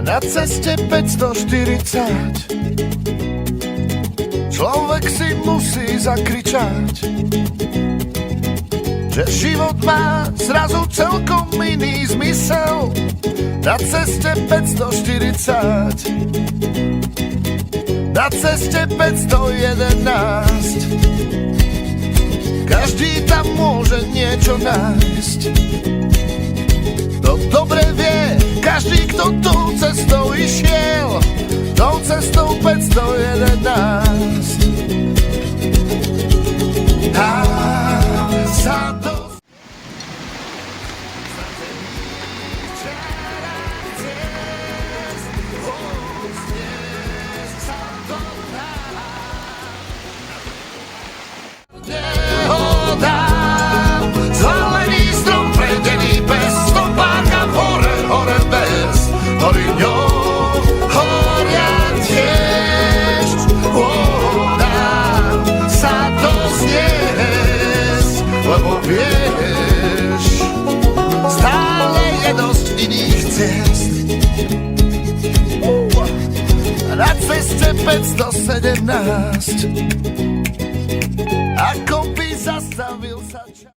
Na ceste 540 človek si musí zakričať, že život má zrazu celkom iný zmysel. Na ceste 540, na ceste 511, každý tam môže niečo nájsť. To dobre vie každý, kto tou cestou išiel, tou cestou 511. A sa to na ceste 517, ako by zastavil sa čas.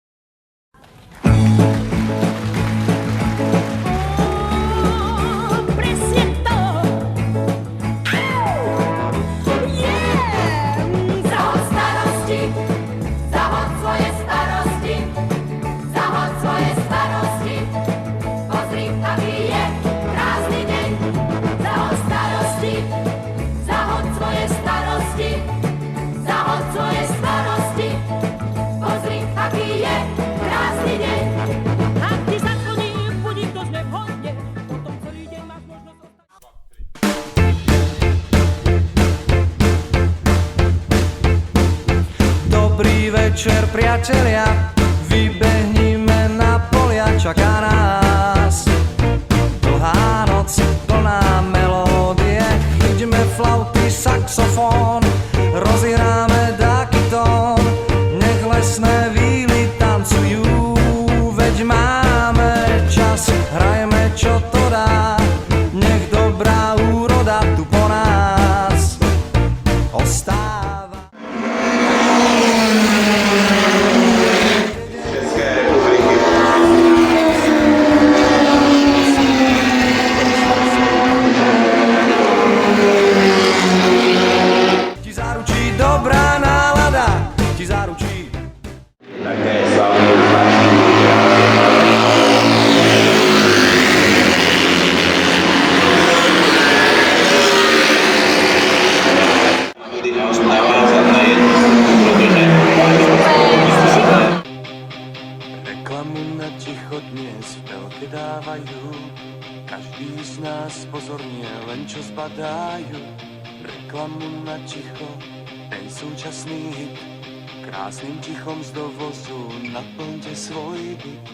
Večer, priatelia, vybehnime na polia, čaká nás dlhá noc, plná melódie. Chyťme flauty, saxofón, rozhráme dáky tón, nech lesné víly tancujú, veď máme čas, hrajme čo to dá, nech dobrá úroda tu po nás ostáva. Každý z nás pozorne len čo zbadajú. Reklamu na ticho, ten súčasný hit. Krásnym tichom z dovozu naplňte svoj byt.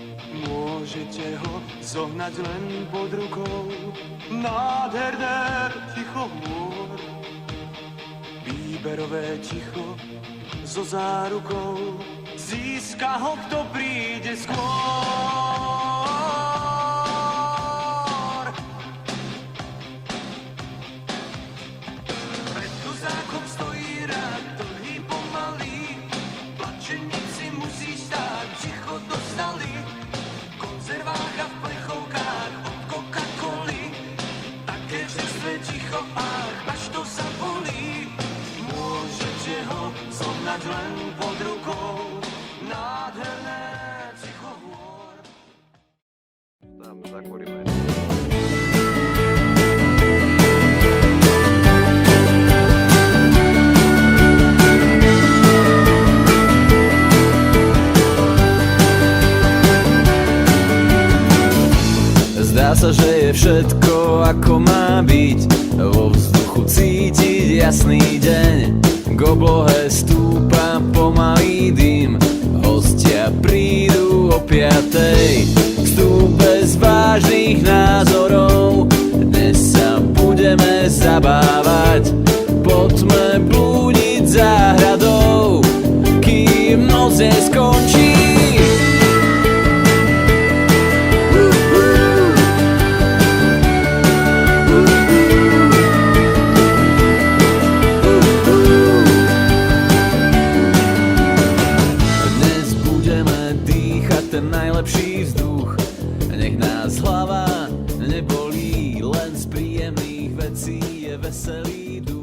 Môžete ho zohnať len pod rukou. Nádherné ticho hôr, výberové ticho so zárukou. Získa ho, kto príde skôr. Len pod rukou nádherné ticho hôr. Tam zakvoríme. Zdá sa, že je všetko ako má byť, vo vzduchu cítiť jasný deň. K oblohe stúpa pomalý dym, hostia prídu o 5:00. Vstup bez vážnych názorov, dnes sa budeme zabávať, poďme blúdiť záhradou, kým noc neskončí. Dnes budeme dýchať ten najlepší vzduch. Nech nás hlava nebolí, len z príjemných vecí je veselý duch.